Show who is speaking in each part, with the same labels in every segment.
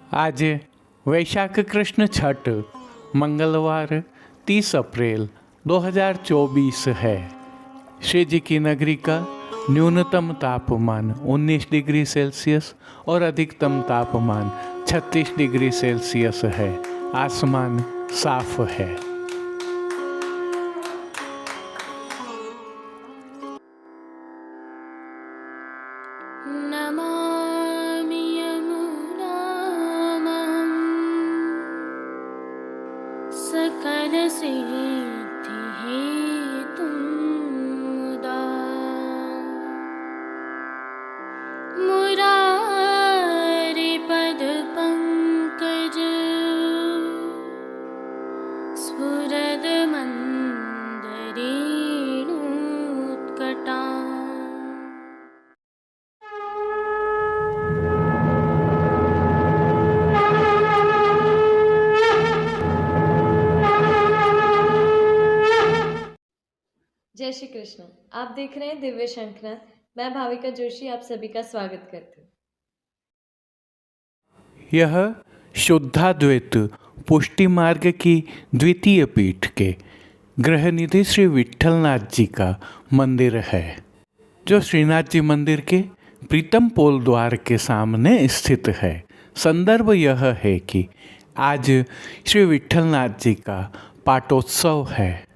Speaker 1: आज वैशाख कृष्ण छठ मंगलवार 30 अप्रैल 2024 है। श्री जी की नगरी का न्यूनतम तापमान 19 डिग्री सेल्सियस और अधिकतम तापमान 36 डिग्री सेल्सियस है। आसमान साफ है।
Speaker 2: नमामि यमुनामहं सकलसिद्धिहेतुं मुदा मुरारिपदपङ्कज स्फुरदमन्दरेणुत्कटा।
Speaker 3: जय श्री कृष्ण। आप देख रहे हैं दिव्य शंखनाद। मैं भाविका जोशी आप सभी का स्वागत करती हूँ।
Speaker 1: यह शुद्धाद्वैत पुष्टि मार्ग की द्वितीय पीठ के गृहनिधि श्री विट्ठलनाथ जी का मंदिर है, जो श्रीनाथ जी मंदिर के प्रीतम पोल द्वार के सामने स्थित है। संदर्भ यह है कि आज श्री विट्ठलनाथ जी का पाटोत्सव है।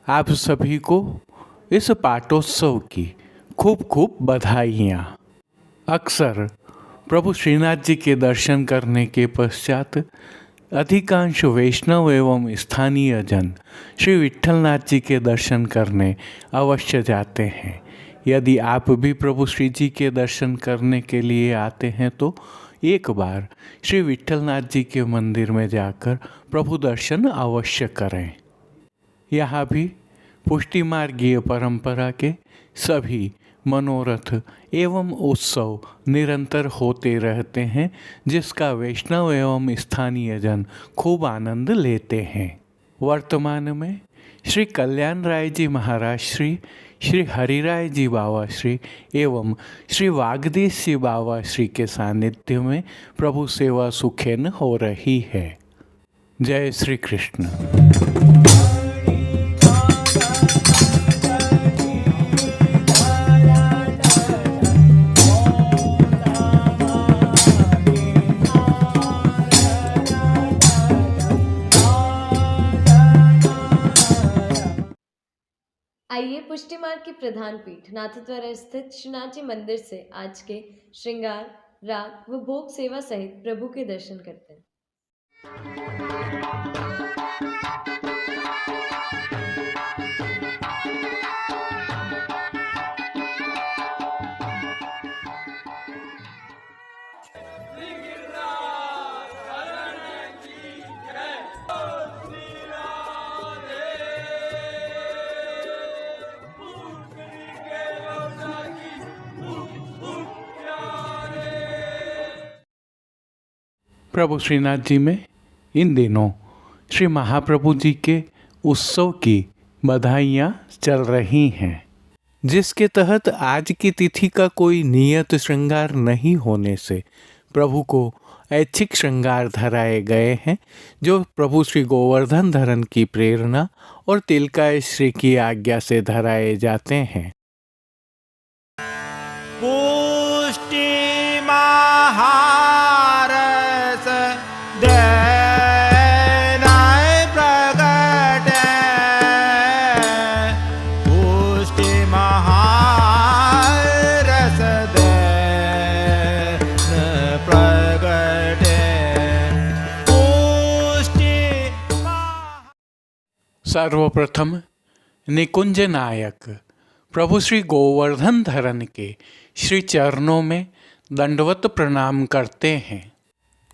Speaker 1: आप सभी को इस पाटोत्सव की खूब खूब बधाइयाँ। अक्सर प्रभु श्रीनाथ जी के दर्शन करने के पश्चात अधिकांश वैष्णव एवं स्थानीय जन श्री विट्ठलनाथ जी के दर्शन करने अवश्य जाते हैं। यदि आप भी प्रभु श्री जी के दर्शन करने के लिए आते हैं तो एक बार श्री विट्ठलनाथ जी के मंदिर में जाकर प्रभु दर्शन अवश्य करें। यहाँ भी पुष्टि मार्गीय परंपरा के सभी मनोरथ एवं उत्सव निरंतर होते रहते हैं, जिसका वैष्णव एवं स्थानीय जन खूब आनंद लेते हैं। वर्तमान में श्री कल्याण राय जी महाराज श्री हरिराय जी बाबा श्री एवं श्री वागदीश जी बाबा श्री के सानिध्य में प्रभु सेवा सुखेन हो रही है। जय श्री कृष्ण।
Speaker 3: आइए पुष्टि मार्ग की प्रधान पीठ नाथद्वारा स्थित श्रीनाथ जी मंदिर से आज के श्रृंगार, राग व भोग सेवा सहित प्रभु के दर्शन करते हैं।
Speaker 1: प्रभु श्रीनाथ जी में इन दिनों श्री महाप्रभु जी के उत्सव की बधाइयाँ चल रही हैं, जिसके तहत आज की तिथि का कोई नियत श्रृंगार नहीं होने से प्रभु को ऐच्छिक श्रृंगार धराए गए हैं, जो प्रभु श्री गोवर्धन धरन की प्रेरणा और तिलकाय श्री की आज्ञा से धराए जाते हैं।
Speaker 4: पुष्टि महारस देनाय प्रगटे, पुष्टि महारस देन प्रगटे, पुष्टि।
Speaker 1: सर्वप्रथम निकुंज नायक प्रभु श्री गोवर्धन धरन के श्री चरणों में दंडवत प्रणाम करते हैं।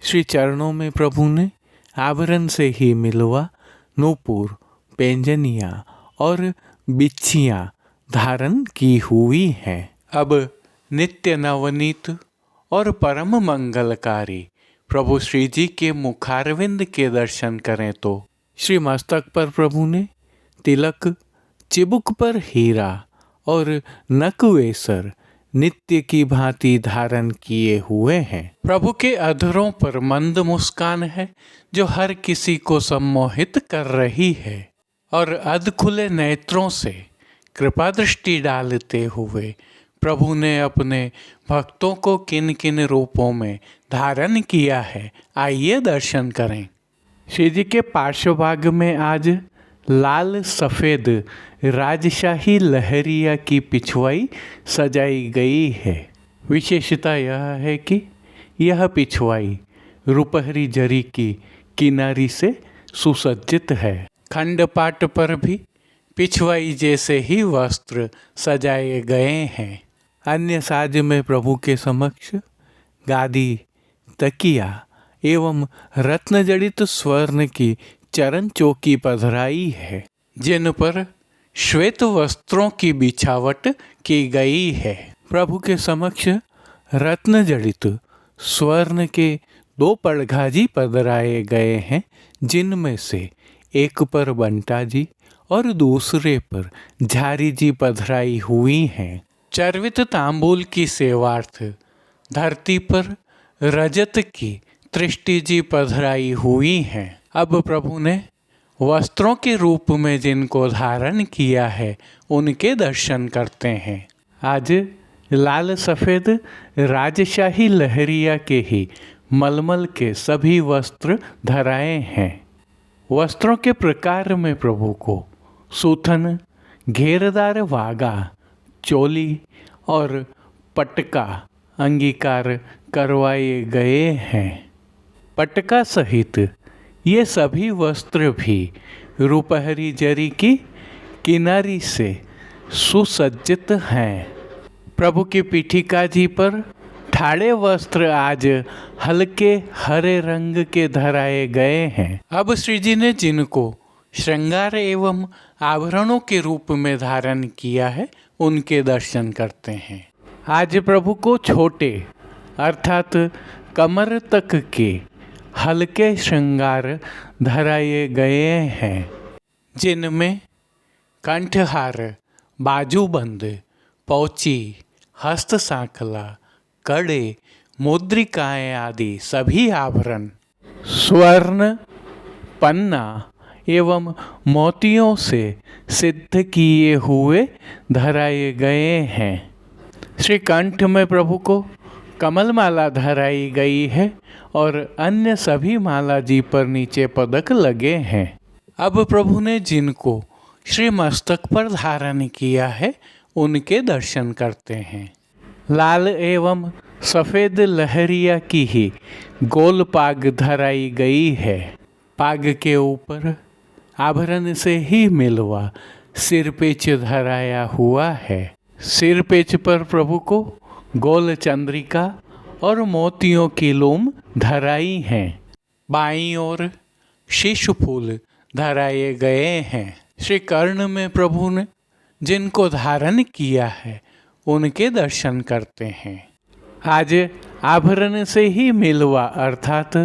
Speaker 1: श्री चरणों में प्रभु ने आभरण से ही मिलवा नूपुर, पैंजनियाँ और बिच्छियाँ धारण की हुई हैं। अब नित्य नवनीत और परम मंगलकारी प्रभु श्री जी के मुखारविंद के दर्शन करें तो श्री मस्तक पर प्रभु ने तिलक, चिबुक पर हीरा और नकवेसर, नित्य की भांति धारण किए हुए हैं। प्रभु के अधरों पर मंद मुस्कान है जो हर किसी को सम्मोहित कर रही है और अध खुले नेत्रों से कृपा दृष्टि डालते हुए प्रभु ने अपने भक्तों को किन किन रूपों में धारण किया है, आइए दर्शन करें। श्री जी के पार्श्वभाग में आज लाल सफ़ेद राजशाही लहरिया की पिछवाई सजाई गई है। विशेषता यह है कि यह पिछवाई रुपहरी जरी की किनारी से सुसज्जित है। खंडपाट पर भी पिछवाई जैसे ही वस्त्र सजाए गए हैं। अन्य साज में प्रभु के समक्ष गादी, तकिया एवं रत्न जड़ित स्वर्ण की चरण चौकी पधराई है, जिन पर श्वेत वस्त्रों की बिछावट की गई है। प्रभु के समक्ष रत्न जड़ित स्वर्ण के 2 पड़घाजी पधराए गए हैं, जिनमें से एक पर बंटा जी और दूसरे पर झारी जी पधराई हुई हैं। चर्वित तांबूल की सेवार्थ धरती पर रजत की तृष्टि जी पधराई हुई हैं। अब प्रभु ने वस्त्रों के रूप में जिनको धारण किया है उनके दर्शन करते हैं। आज लाल सफ़ेद राजशाही लहरिया के ही मलमल के सभी वस्त्र धराए हैं। वस्त्रों के प्रकार में प्रभु को सूथन, घेरदार वागा, चोली और पटका अंगीकार करवाए गए हैं। पटका सहित ये सभी वस्त्र भी रुपहरी जरी की किनारी से सुसज्जित हैं। प्रभु की पीठिका जी पर ठाड़े वस्त्र आज हल्के हरे रंग के धराए गए हैं। अब श्री जी ने जिनको श्रृंगार एवं आभरणों के रूप में धारण किया है उनके दर्शन करते हैं। आज प्रभु को छोटे अर्थात कमर तक के हल्के श्रृंगार धराए गए हैं, जिनमें कंठहार, बाजूबंद, पौची, हस्त सांखला, कड़े, मुद्रिकाएं आदि सभी आभरण स्वर्ण, पन्ना एवं मोतियों से सिद्ध किए हुए धराए गए हैं। श्री कंठ में प्रभु को कमल माला धराई गई है और अन्य सभी माला जी पर नीचे पदक लगे हैं। अब प्रभु ने जिनको श्री मस्तक पर धारण किया है उनके दर्शन करते हैं। लाल एवं सफ़ेद लहरिया की ही गोल पाग धराई गई है। पाग के ऊपर आभरण से ही मिलवा सिरपेच धराया हुआ है। सिरपेच पर प्रभु को गोल चंद्रिका और मोतियों की लूम धराई हैं। बाईं ओर शीश फूल धराए गए हैं। श्री कर्ण में प्रभु ने जिनको धारण किया है उनके दर्शन करते हैं। आज आभरण से ही मिलवा अर्थात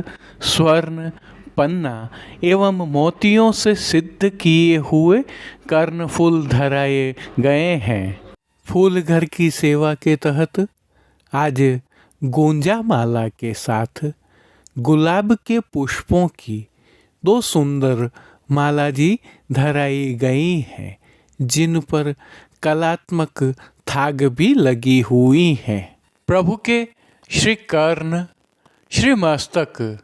Speaker 1: स्वर्ण, पन्ना एवं मोतियों से सिद्ध किए हुए कर्णफूल धराए गए हैं। फूल घर की सेवा के तहत आज गुंजा माला के साथ गुलाब के पुष्पों की 2 सुंदर माला जी धराई गई हैं, जिन पर कलात्मक थाग भी लगी हुई है। प्रभु के श्री कर्ण, श्री मस्तक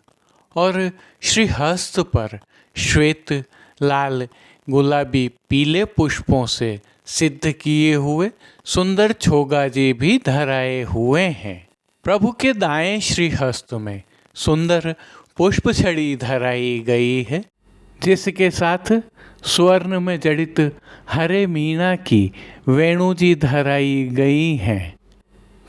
Speaker 1: और श्री हस्त पर श्वेत, लाल, गुलाबी, पीले पुष्पों से सिद्ध किए हुए सुंदर छोगा जी भी धराए हुए हैं। प्रभु के दाएं श्री हस्त में सुंदर पुष्प छड़ी धराई गई है, जिसके साथ स्वर्ण में जड़ित हरे मीना की वेणु जी धराई गई हैं।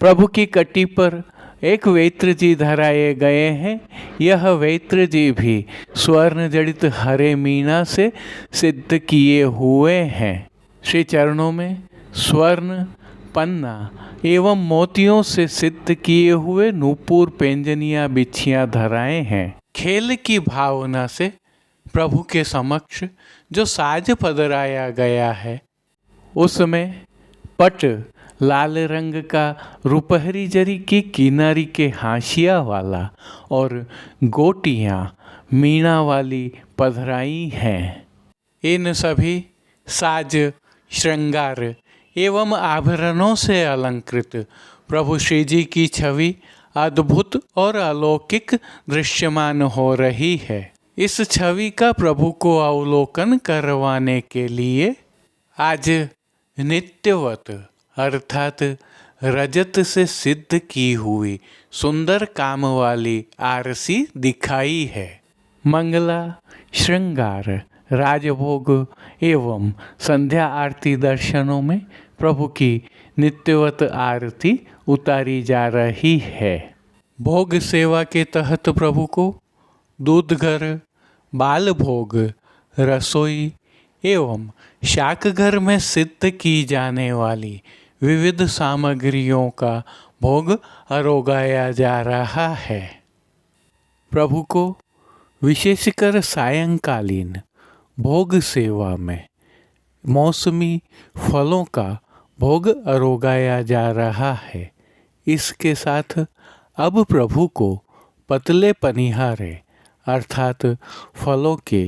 Speaker 1: प्रभु की कटी पर एक वेत्र जी धराए गए हैं। यह वेत्र जी भी स्वर्ण जड़ित हरे मीना से सिद्ध किए हुए हैं। श्री चरणों में स्वर्ण, पन्ना एवं मोतियों से सिद्ध किए हुए नूपुर पेंजनिया बिछियां धराए हैं। खेल की भावना से प्रभु के समक्ष जो साज पधराया गया है उसमें पट लाल रंग का रुपहरी जरी की किनारी के हाशिया वाला और गोटियाँ मीणा वाली पधराई हैं। इन सभी साज श्रृंगार एवं आभरणों से अलंकृत प्रभु श्री जी की छवि अद्भुत और अलौकिक दृश्यमान हो रही है। इस छवि का प्रभु को अवलोकन करवाने के लिए आज नित्यवत अर्थात रजत से सिद्ध की हुई सुंदर काम वाली आरसी दिखाई है। मंगला श्रृंगार राजभोग एवं संध्या आरती दर्शनों में प्रभु की नित्यवत आरती उतारी जा रही है। भोग सेवा के तहत प्रभु को दूध घर, बाल भोग, रसोई एवं शाक घर में सिद्ध की जाने वाली विविध सामग्रियों का भोग अरोगाया जा रहा है। प्रभु को विशेषकर सायंकालीन भोग सेवा में मौसमी फलों का भोग अरोगाया जा रहा है। इसके साथ अब प्रभु को पतले पनिहारे अर्थात फलों के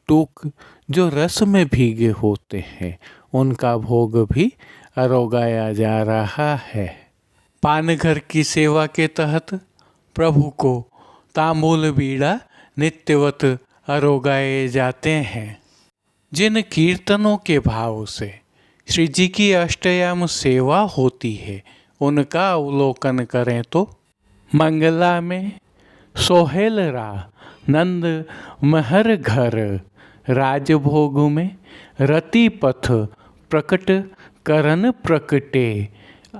Speaker 1: टूक जो रस में भीगे होते हैं उनका भोग भी अरोगाया जा रहा है। पानघर की सेवा के तहत प्रभु को तांबूल बीड़ा नित्यवत अरोगाए जाते हैं। जिन कीर्तनों के भाव से श्री जी की अष्टयाम सेवा होती है उनका अवलोकन करें तो मंगला में सोहेलरा नंद महर घर, राजभोग में रति पथ प्रकट करन प्रकटे,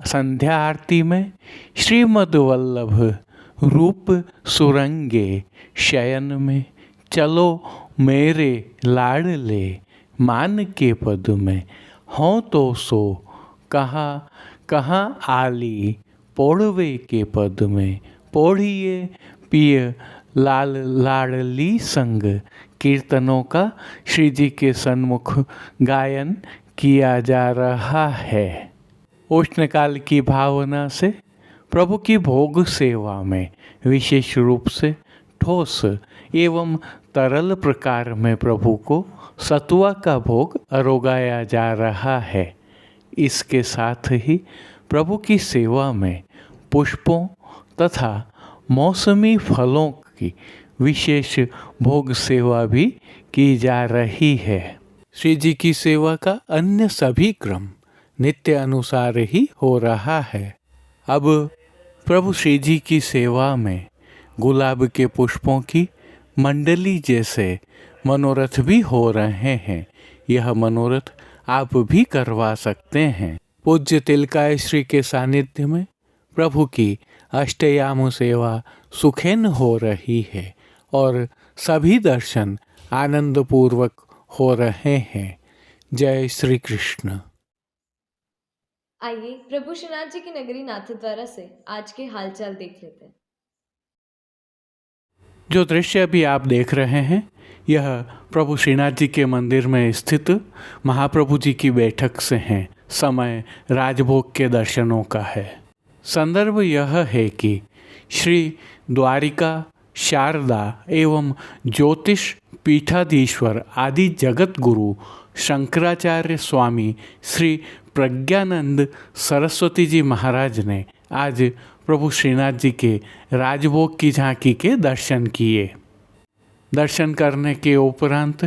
Speaker 1: संध्या आरती में श्रीमद वल्लभ रूप सुरंगे, शयन में चलो मेरे लाडले, मान के पद में हों तो सो कहाँ कहाँ आली, पोड़वे के पद में पोड़िए पिय लाल लाडली संग कीर्तनों का श्री जी के सन्मुख गायन किया जा रहा है। उष्णकाल की भावना से प्रभु की भोग सेवा में विशेष रूप से ठोस एवं तरल प्रकार में प्रभु को सतुआ का भोग अरोगाया जा रहा है। इसके साथ ही प्रभु की सेवा में पुष्पों तथा मौसमी फलों की विशेष भोग सेवा भी की जा रही है। श्री जी की सेवा का अन्य सभी क्रम नित्य अनुसार ही हो रहा है। अब प्रभु श्री जी की सेवा में गुलाब के पुष्पों की मंडली जैसे मनोरथ भी हो रहे हैं। यह मनोरथ आप भी करवा सकते हैं। पूज्य तिलकाय श्री के सानिध्य में प्रभु की अष्टयाम सेवा सुखेन हो रही है और सभी दर्शन आनंद पूर्वक हो रहे हैं। जय श्री कृष्ण।
Speaker 3: आइए प्रभु श्रीनाथ जी की नगरी नाथद्वारा से आज के हालचाल देख लेते हैं।
Speaker 1: जो दृश्य अभी आप देख रहे हैं यह प्रभु श्रीनाथ जी के मंदिर में स्थित महाप्रभु जी की बैठक से हैं। समय राजभोग के दर्शनों का है। संदर्भ यह है कि श्री द्वारिका शारदा एवं ज्योतिष पीठाधीश्वर आदि जगत गुरु शंकराचार्य स्वामी श्री प्रज्ञानंद सरस्वती जी महाराज ने आज प्रभु श्रीनाथ जी के राजभोग की झांकी के दर्शन किए। दर्शन करने के उपरांत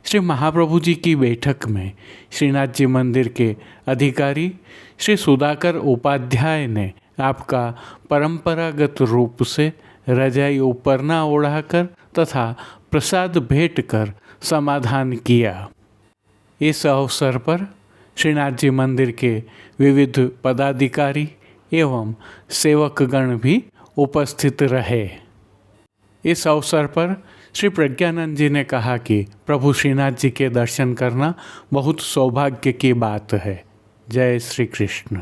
Speaker 1: श्री महाप्रभु जी की बैठक में श्रीनाथ जी मंदिर के अधिकारी श्री सुधाकर उपाध्याय ने आपका परंपरागत रूप से रजाई उपरना ओढ़ाकर तथा प्रसाद भेंट कर समाधान किया। इस अवसर पर श्रीनाथ जी मंदिर के विविध पदाधिकारी एवं सेवकगण भी उपस्थित रहे। इस अवसर पर श्री प्रज्ञानंद जी ने कहा कि प्रभु श्रीनाथ जी के दर्शन करना बहुत सौभाग्य की बात है। जय श्री कृष्ण।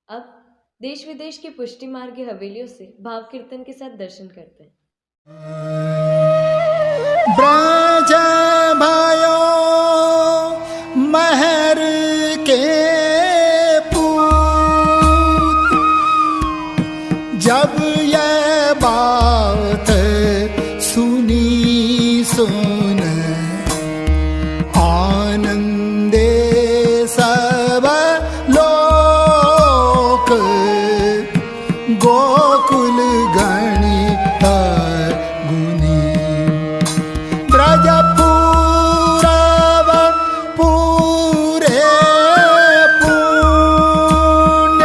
Speaker 3: अब देश विदेश की पुष्टि मार्ग हवेलियों से भाव कीर्तन के साथ दर्शन करते हैं।
Speaker 4: ब्रज भयो महर के
Speaker 5: सुन आनंदे सब लोक गोकुल गणित गुनी ब्रजपुरव पूरे पुण्य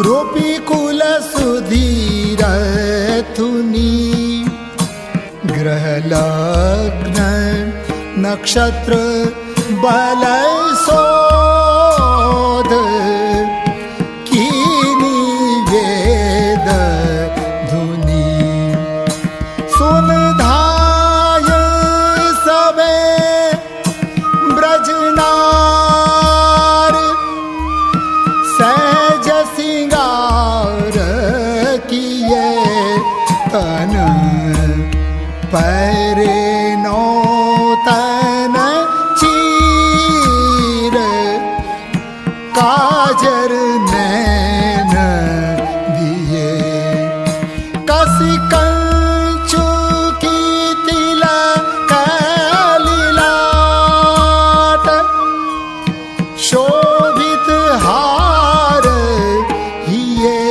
Speaker 5: रूपी कुल सुधीर थुनी ग्रह लग्न नक्षत्र बल शोध कीनी वेद धुनी सुन धाय सबे ब्रजनार सहज सिंगार किए तन पैरे नौतन चीर काजर नैन दिए कसी कंचु की तिलक लीलाट शोभित हार हिये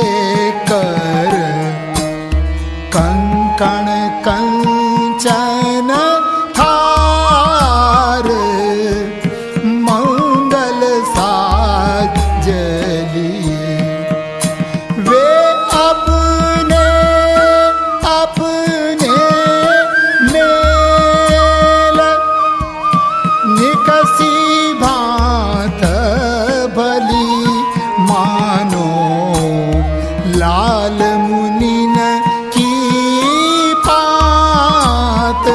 Speaker 5: कर कंकण कंचन थार मंगल साजलिए वे अपने अपने मेल निकसी भांत भली मानो लाल मुनिन की पात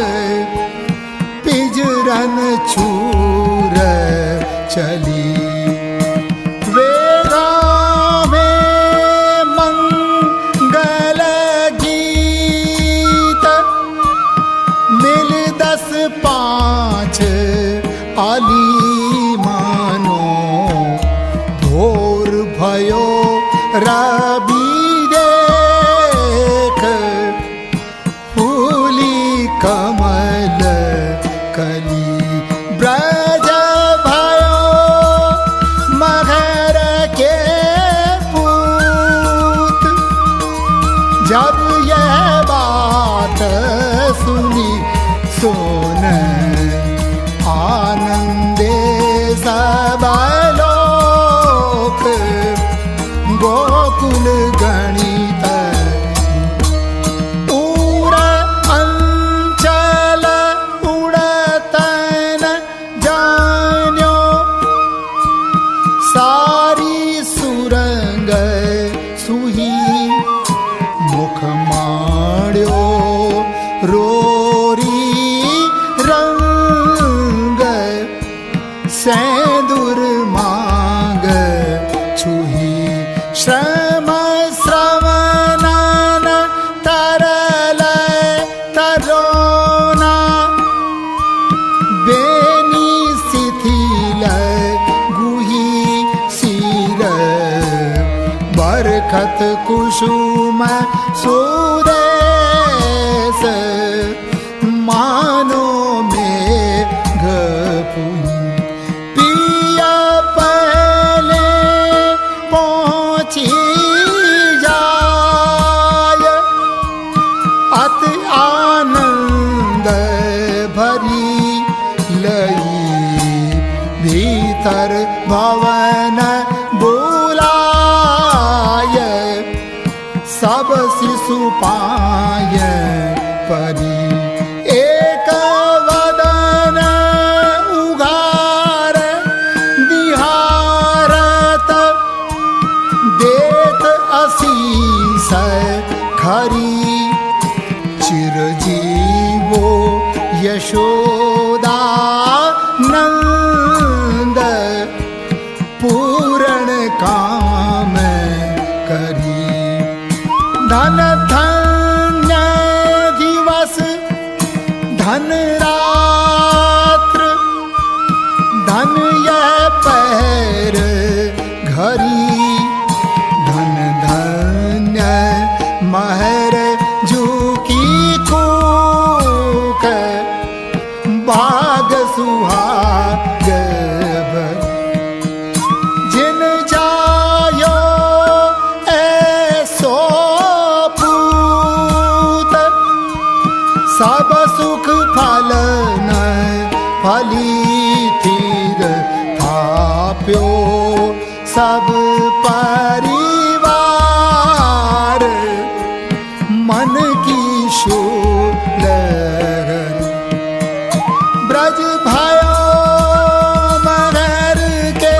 Speaker 5: पिजरन छूर चली वे गावे मंगल गीत मिल 10-5 आली मानो भोर भयो रवि देख फूली कमल कली ब्रज भयो मगर के पूत जब यह बात सुनी सोन आनंदे सब लोक गोकुल गणित उर अंचल उड़तन जान्यो सारी सुरंग सुही मुख माड्यो रोरी रंग सेंदूर मांग छुही श्रम श्रवणन तरल तरोना बेनी शिथिल गुही सिर बरखत कुसुम सुदेश मानो मेघ पुनी पिया पहले पहुँची जाय अति आनंद भरी लई भीतर भवन बुलाय सब शिशु पाय परी एक वदन उघार दिहारत देत असीस खरी चिरजीवो यशोदा नंद पूर्ण काम करी धन धन्य दिवस धन रात्र धन यह पहर घरी धन धन्य महर झुकी को भली थीर थाप्यो सब परिवार मन की शूल ब्रज भयो मगर के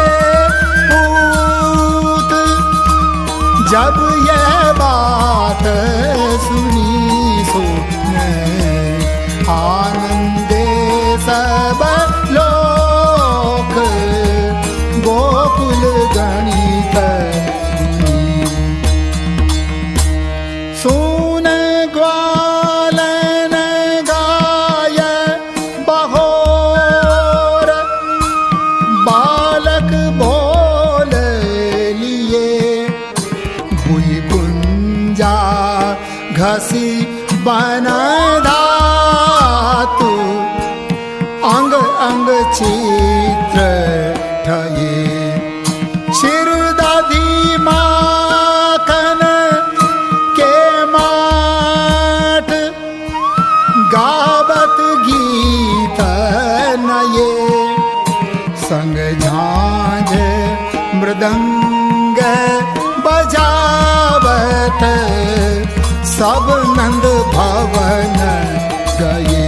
Speaker 5: पूत जब यह बात सुनी सुने आनंदे सब लोक गोकुल गणित सुन ग्वालन गाय बहोर बालक बोल लिए भुई गुंजा घसी बन धातु अंग अंग चित्र ठये शिर दादी माखन के माठ गावत गीत नये संग झांझ मृदंग बजावत सब नंद भवन गए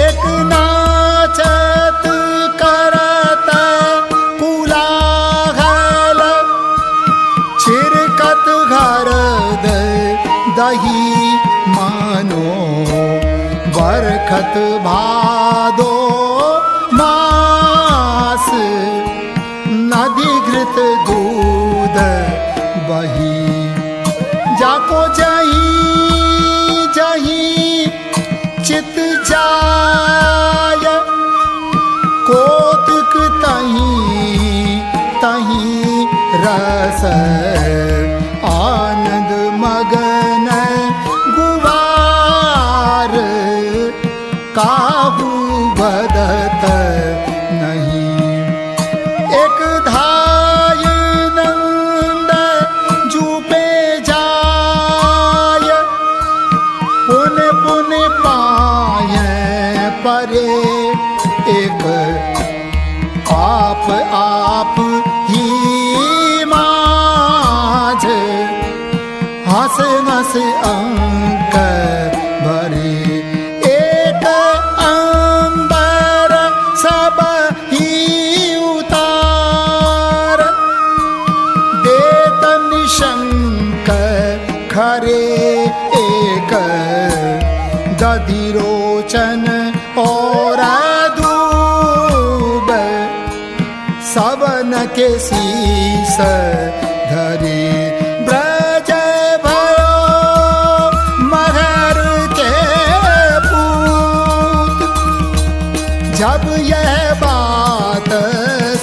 Speaker 5: एक नाचत करत कुलाहल छिरकत घर दही मानो बरखत भादो मास नदी घृत दूध बही जाको जही जही चित जाय कोतक तही तही रस आनंद मगन गुवार काहू बदत नहीं एक धाय नंद जूपे जाय पुन पुन पाय परे एक आप ही माझ हंस हंस अंक भरे एक अंबर सब ही उतार देत निशंक खरे एक दधिरोचन और दूब सबन के शीस धरे ब्रज भयो मगर के पूत जब यह बात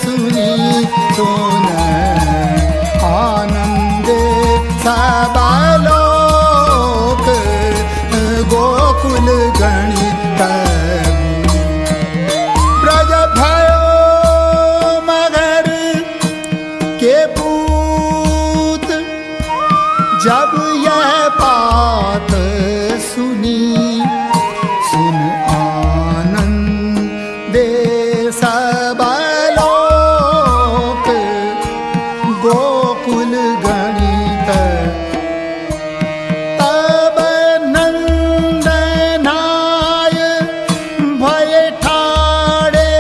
Speaker 5: सुनी सुन आनंदे सब लोक गोकुल गणित ब्रज भयो मगर के पूत जब यह बात सुनी सुन आनंदे सब लोक गोकुल गणित तब नंदनाय भय ठाड़े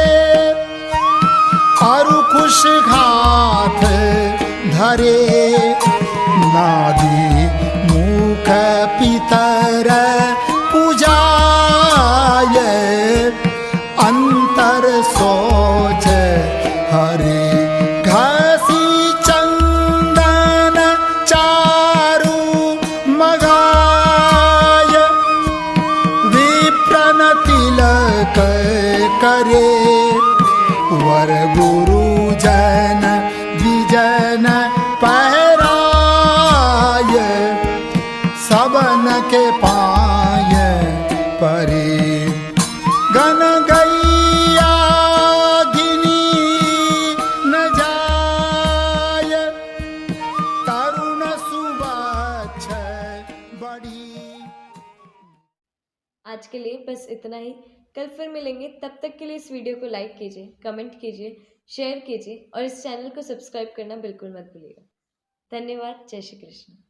Speaker 5: और खुश घात धरे नादी मुख पितर पूजाय अंतर सोच हरे घसी चंदन चारु मगाय विप्रन तिलक करे वर गुरु जन विजन पहराय सबन के पाय परे गन गैया गिनी न जाय तरुण सुबच्छ बड़ी।
Speaker 3: आज के लिए बस इतना ही। कल फिर मिलेंगे, तब तक के लिए इस वीडियो को लाइक कीजिए, कमेंट कीजिए, शेयर कीजिए और इस चैनल को सब्सक्राइब करना बिल्कुल मत भूलिएगा। धन्यवाद। जय श्री कृष्ण।